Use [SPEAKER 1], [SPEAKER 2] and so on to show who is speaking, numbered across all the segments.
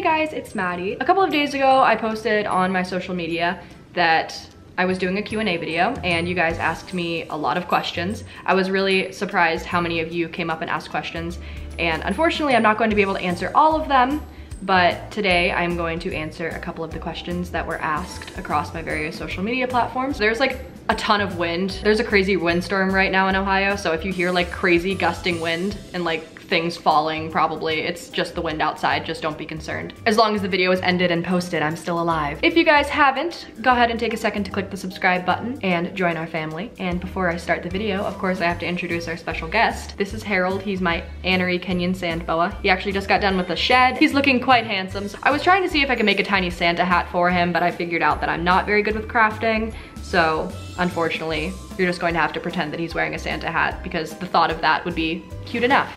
[SPEAKER 1] Hey guys, it's Maddie. A couple of days ago, I posted on my social media that I was doing a Q&A video and you guys asked me a lot of questions. I was really surprised how many of you came up and asked questions, and unfortunately I'm not going to be able to answer all of them, but today I'm going to answer a couple of the questions that were asked across my various social media platforms. There's like a ton of wind. There's a crazy windstorm right now in Ohio, so if you hear like crazy gusting wind and like things falling, probably it's just the wind outside. Just don't be concerned. As long as the video is ended and posted, I'm still alive. If you guys haven't, go ahead and take a second to click the subscribe button and join our family. And before I start the video, of course I have to introduce our special guest. This is Harold. He's my Anery Kenyan sand boa. He actually just got done with the shed. He's looking quite handsome. So I was trying to see if I could make a tiny Santa hat for him, but I figured out that I'm not very good with crafting. So unfortunately, you're just going to have to pretend that he's wearing a Santa hat because the thought of that would be cute enough.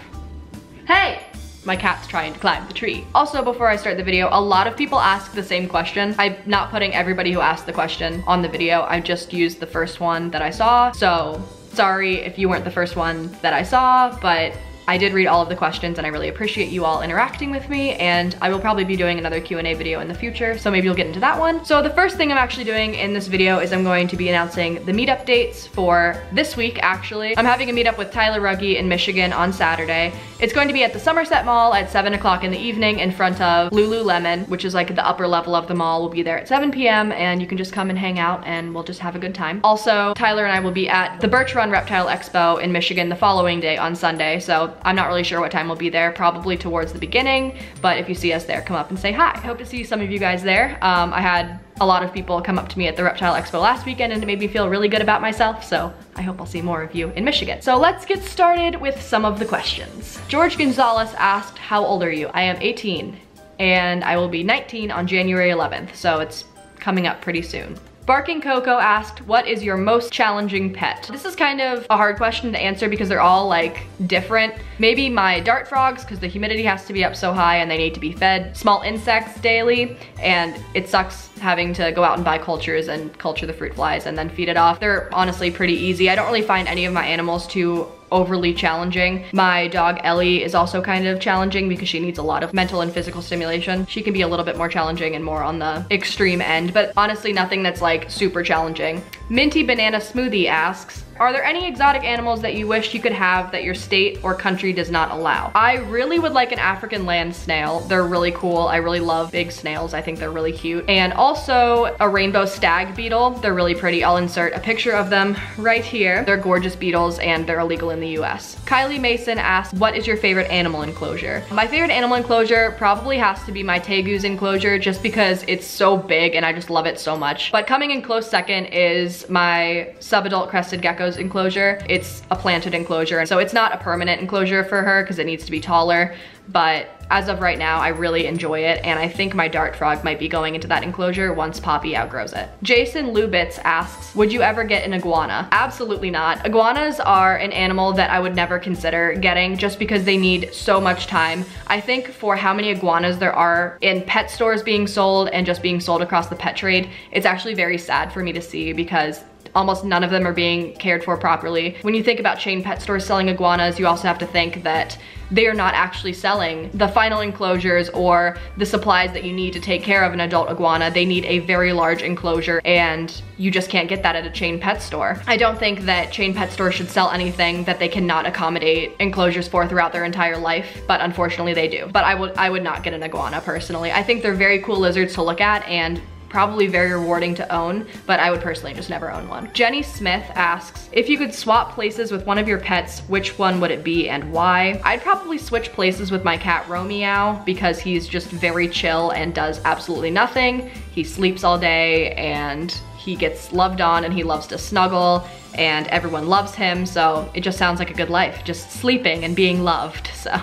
[SPEAKER 1] Hey! My cat's trying to climb the tree. Also, before I start the video, a lot of people ask the same question. I'm not putting everybody who asked the question on the video. I just used the first one that I saw. So sorry if you weren't the first one that I saw, but I did read all of the questions and I really appreciate you all interacting with me, and I will probably be doing another Q&A video in the future, so maybe you'll get into that one. So the first thing I'm actually doing in this video is I'm going to be announcing the meetup dates for this week, actually. I'm having a meetup with Tyler Ruggie in Michigan on Saturday. It's going to be at the Somerset Mall at 7 o'clock in the evening in front of Lululemon, which is like the upper level of the mall. We'll be there at 7 p.m. and you can just come and hang out and we'll just have a good time. Also, Tyler and I will be at the Birch Run Reptile Expo in Michigan the following day on Sunday, so I'm not really sure what time we'll be there, probably towards the beginning, but if you see us there, come up and say hi. I hope to see some of you guys there. I had a lot of people come up to me at the Reptile Expo last weekend and it made me feel really good about myself, so I hope I'll see more of you in Michigan. So let's get started with some of the questions. George Gonzalez asked, how old are you? I am 18 and I will be 19 on January 11th, so it's coming up pretty soon. Barking Coco asked, what is your most challenging pet? This is kind of a hard question to answer because they're all like different. Maybe my dart frogs, because the humidity has to be up so high and they need to be fed small insects daily, and it sucks having to go out and buy cultures and culture the fruit flies and then feed it off. They're honestly pretty easy. I don't really find any of my animals too overly challenging. My dog Ellie is also kind of challenging because she needs a lot of mental and physical stimulation. She can be a little bit more challenging and more on the extreme end, but honestly nothing that's like super challenging. Minty Banana Smoothie asks, are there any exotic animals that you wish you could have that your state or country does not allow? I really would like an African land snail. They're really cool. I really love big snails. I think they're really cute. And also a rainbow stag beetle. They're really pretty. I'll insert a picture of them right here. They're gorgeous beetles and they're illegal in the US. Kylie Mason asked, what is your favorite animal enclosure? My favorite animal enclosure probably has to be my tegu's enclosure just because it's so big and I just love it so much. But coming in close second is my subadult crested gecko's enclosure. It's a planted enclosure, and so it's not a permanent enclosure for her because it needs to be taller, but as of right now I really enjoy it, and I think my dart frog might be going into that enclosure once Poppy outgrows it. Jason Lubitz asks, would you ever get an iguana? Absolutely not. Iguanas are an animal that I would never consider getting just because they need so much time. I think for how many iguanas there are in pet stores being sold and just being sold across the pet trade, it's actually very sad for me to see because almost none of them are being cared for properly. When you think about chain pet stores selling iguanas, you also have to think that they are not actually selling the final enclosures or the supplies that you need to take care of an adult iguana. They need a very large enclosure and you just can't get that at a chain pet store. I don't think that chain pet stores should sell anything that they cannot accommodate enclosures for throughout their entire life, but unfortunately they do. But I would not get an iguana personally. I think they're very cool lizards to look at and probably very rewarding to own, but I would personally just never own one. Jenny Smith asks, if you could swap places with one of your pets, which one would it be and why? I'd probably switch places with my cat Romeo because he's just very chill and does absolutely nothing. He sleeps all day and he gets loved on and he loves to snuggle and everyone loves him, so it just sounds like a good life, just sleeping and being loved, so.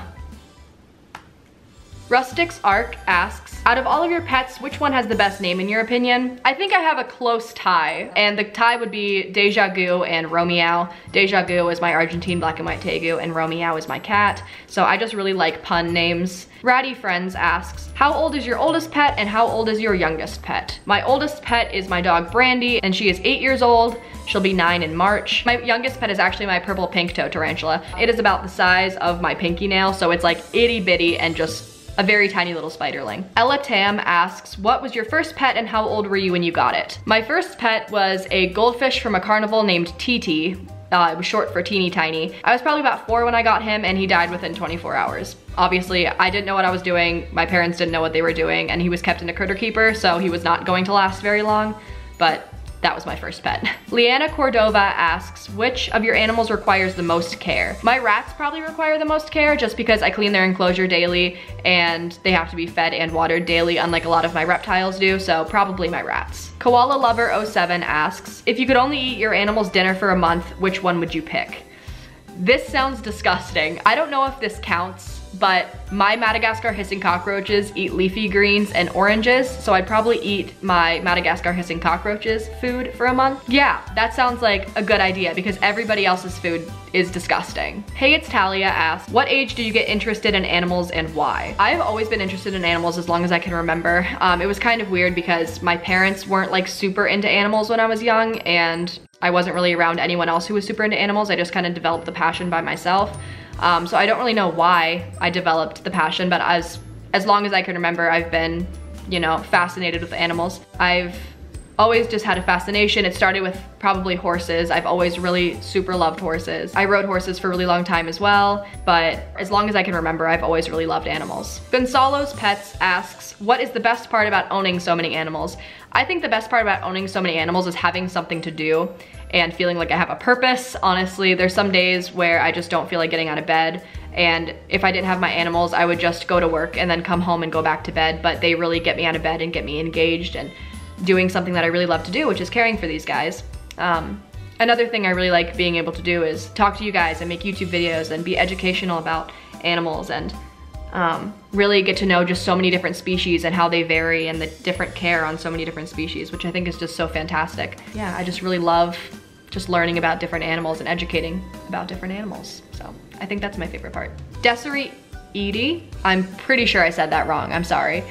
[SPEAKER 1] Rustics Arc asks, out of all of your pets, which one has the best name in your opinion? I think I have a close tie, and the tie would be Deja Gu and Romeo. Deja Gu is my Argentine black and white tegu, and Romeo is my cat, so I just really like pun names. Ratty Friends asks, how old is your oldest pet and how old is your youngest pet? My oldest pet is my dog Brandy, and she is 8 years old. She'll be 9 in March. My youngest pet is actually my purple pink toe tarantula. It is about the size of my pinky nail, so it's like itty bitty and just a very tiny little spiderling. Ella Tam asks, what was your first pet and how old were you when you got it? My first pet was a goldfish from a carnival named TT. It was short for teeny tiny. I was probably about 4 when I got him and he died within 24 hours. Obviously, I didn't know what I was doing, my parents didn't know what they were doing, and he was kept in a critter keeper, so he was not going to last very long, but that was my first pet. Leanna Cordova asks, which of your animals requires the most care? My rats probably require the most care just because I clean their enclosure daily and they have to be fed and watered daily, unlike a lot of my reptiles do, so probably my rats. Koala Lover 07 asks, if you could only eat your animal's dinner for a month, which one would you pick? This sounds disgusting. I don't know if this counts, but my Madagascar hissing cockroaches eat leafy greens and oranges, so I'd probably eat my Madagascar hissing cockroaches food for a month. Yeah, that sounds like a good idea because everybody else's food is disgusting. Hey, it's Talia asks, what age did you get interested in animals and why? I've always been interested in animals as long as I can remember. It was kind of weird because my parents weren't like super into animals when I was young, and I wasn't really around anyone else who was super into animals. I just kind of developed the passion by myself. So I don't really know why I developed the passion, but as long as I can remember, I've been, you know, fascinated with animals. I've always just had a fascination. It started with probably horses. I've always really super loved horses. I rode horses for a really long time as well, but as long as I can remember, I've always really loved animals. Gonzalo's Pets asks, what is the best part about owning so many animals? I think the best part about owning so many animals is having something to do and feeling like I have a purpose. Honestly, there's some days where I just don't feel like getting out of bed, and if I didn't have my animals, I would just go to work and then come home and go back to bed, but they really get me out of bed and get me engaged and doing something that I really love to do, which is caring for these guys. Another thing I really like being able to do is talk to you guys and make YouTube videos and be educational about animals and really get to know just so many different species and how they vary and the different care on so many different species, which I think is just so fantastic. Yeah, I just really love just learning about different animals and educating about different animals. So I think that's my favorite part. Desiree Edie, I'm pretty sure I said that wrong, I'm sorry.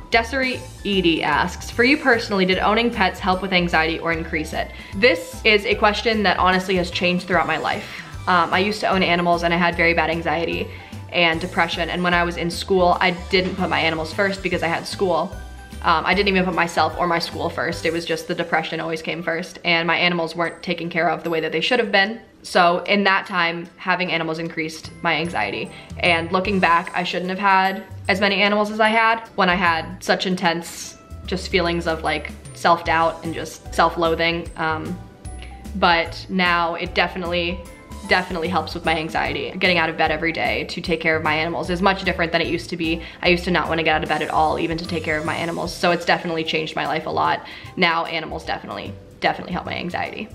[SPEAKER 1] Desiree Edie asks, for you personally, did owning pets help with anxiety or increase it? This is a question that honestly has changed throughout my life. I used to own animals and I had very bad anxiety and depression, and when I was in school, I didn't put my animals first because I had school. I didn't even put myself or my school first. It was just the depression always came first, and my animals weren't taken care of the way that they should have been. So in that time, having animals increased my anxiety. And looking back, I shouldn't have had as many animals as I had when I had such intense just feelings of like self-doubt and just self-loathing. But now it definitely helps with my anxiety. Getting out of bed every day to take care of my animals is much different than it used to be. I used to not want to get out of bed at all, even to take care of my animals. So it's definitely changed my life a lot. Now animals definitely help my anxiety.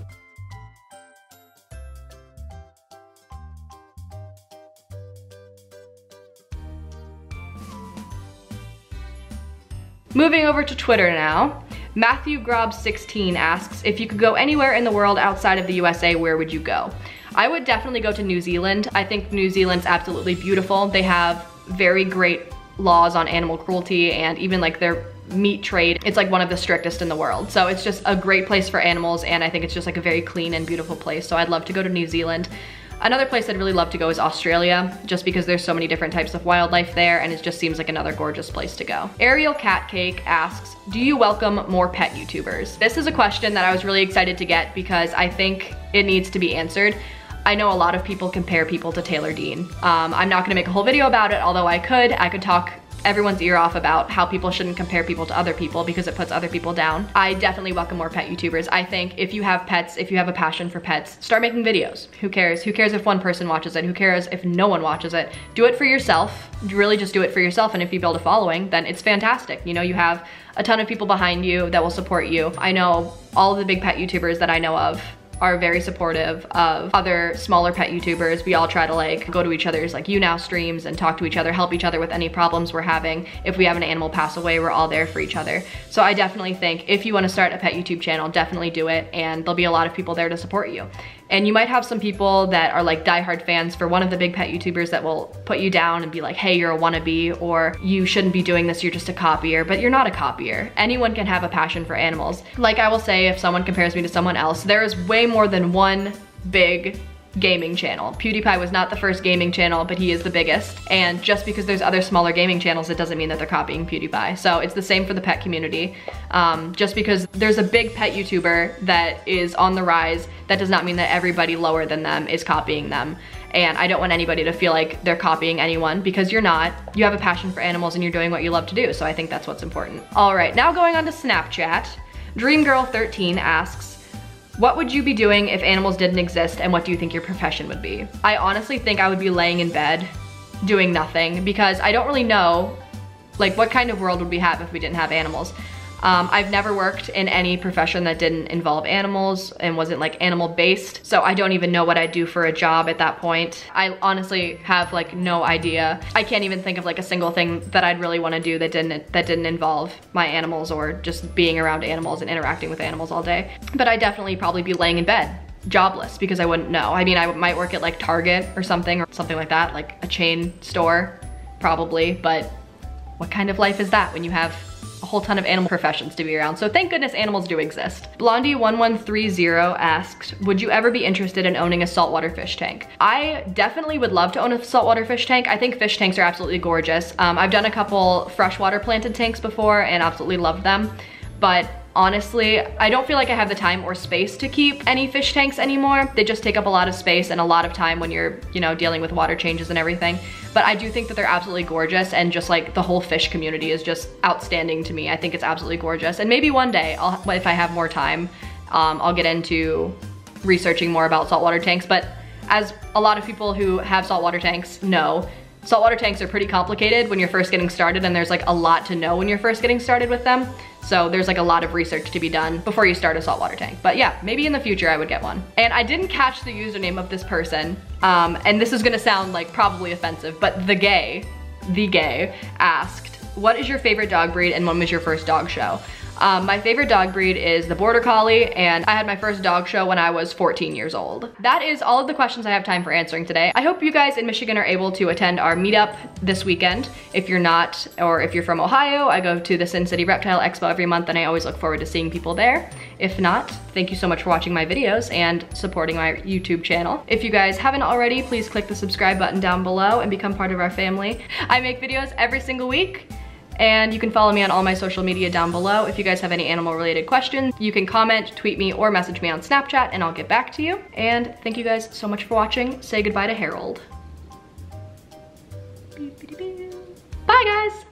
[SPEAKER 1] Moving over to Twitter now. Matthew Grob16 asks, if you could go anywhere in the world outside of the USA, where would you go? I would definitely go to New Zealand. I think New Zealand's absolutely beautiful. They have very great laws on animal cruelty, and even like their meat trade, it's like one of the strictest in the world. So it's just a great place for animals, and I think it's just like a very clean and beautiful place. So I'd love to go to New Zealand. Another place I'd really love to go is Australia, just because there's so many different types of wildlife there, and it just seems like another gorgeous place to go. Ariel Catcake asks, do you welcome more pet YouTubers? This is a question that I was really excited to get because I think it needs to be answered. I know a lot of people compare people to Taylor Dean. I'm not gonna make a whole video about it, although I could talk everyone's ear off about how people shouldn't compare people to other people because it puts other people down. I definitely welcome more pet YouTubers. I think if you have pets, if you have a passion for pets, start making videos. Who cares? Who cares if one person watches it? Who cares if no one watches it? Do it for yourself. Really just do it for yourself, and if you build a following, then it's fantastic. You know, you have a ton of people behind you that will support you. I know all of the big pet YouTubers that I know of are very supportive of other smaller pet YouTubers. We all try to like go to each other's like YouNow streams and talk to each other, help each other with any problems we're having. If we have an animal pass away, we're all there for each other. So I definitely think if you want to start a pet YouTube channel, definitely do it, and there'll be a lot of people there to support you. And you might have some people that are like diehard fans for one of the big pet YouTubers that will put you down and be like, hey, you're a wannabe, or you shouldn't be doing this, you're just a copier. But you're not a copier. Anyone can have a passion for animals. Like I will say, if someone compares me to someone else, there is way more than one big gaming channel. PewDiePie was not the first gaming channel, but he is the biggest. And just because there's other smaller gaming channels, it doesn't mean that they're copying PewDiePie. So it's the same for the pet community. Just because there's a big pet YouTuber that is on the rise, that does not mean that everybody lower than them is copying them. And I don't want anybody to feel like they're copying anyone, because you're not. You have a passion for animals and you're doing what you love to do. So I think that's what's important. All right, now going on to Snapchat. Dreamgirl13 asks, what would you be doing if animals didn't exist, and what do you think your profession would be? I honestly think I would be laying in bed doing nothing, because I don't really know like what kind of world would we have if we didn't have animals. I've never worked in any profession that didn't involve animals and wasn't like animal based, so I don't even know what I'd do for a job at that point. I honestly have like no idea. I can't even think of like a single thing that I'd really want to do that didn't involve my animals or just being around animals and interacting with animals all day. But I'd definitely probably be laying in bed, jobless, because I wouldn't know. I mean, I might work at like Target or something like that, like a chain store, probably, but what kind of life is that when you have a whole ton of animal professions to be around? So thank goodness animals do exist. Blondie1130 asks, would you ever be interested in owning a saltwater fish tank? I definitely would love to own a saltwater fish tank. I think fish tanks are absolutely gorgeous. I've done a couple freshwater planted tanks before and absolutely loved them. But honestly, I don't feel like I have the time or space to keep any fish tanks anymore. They just take up a lot of space and a lot of time when you're, you know, dealing with water changes and everything. But I do think that they're absolutely gorgeous, and just like the whole fish community is just outstanding to me. I think it's absolutely gorgeous. And maybe one day, if I have more time, I'll get into researching more about saltwater tanks. But as a lot of people who have saltwater tanks know, saltwater tanks are pretty complicated when you're first getting started, and there's like a lot to know when you're first getting started with them. So there's like a lot of research to be done before you start a saltwater tank. But yeah, maybe in the future I would get one. And I didn't catch the username of this person, and this is gonna sound like probably offensive, but the gay asked, what is your favorite dog breed and when was your first dog show? My favorite dog breed is the Border Collie, and I had my first dog show when I was 14 years old. That is all of the questions I have time for answering today. I hope you guys in Michigan are able to attend our meetup this weekend. If you're not, or if you're from Ohio, I go to the Sin City Reptile Expo every month, and I always look forward to seeing people there. If not, thank you so much for watching my videos and supporting my YouTube channel. If you guys haven't already, please click the subscribe button down below and become part of our family. I make videos every single week, and you can follow me on all my social media down below. If you guys have any animal related questions, you can comment, tweet me, or message me on Snapchat and I'll get back to you. And thank you guys so much for watching. Say goodbye to Harold. Bye guys!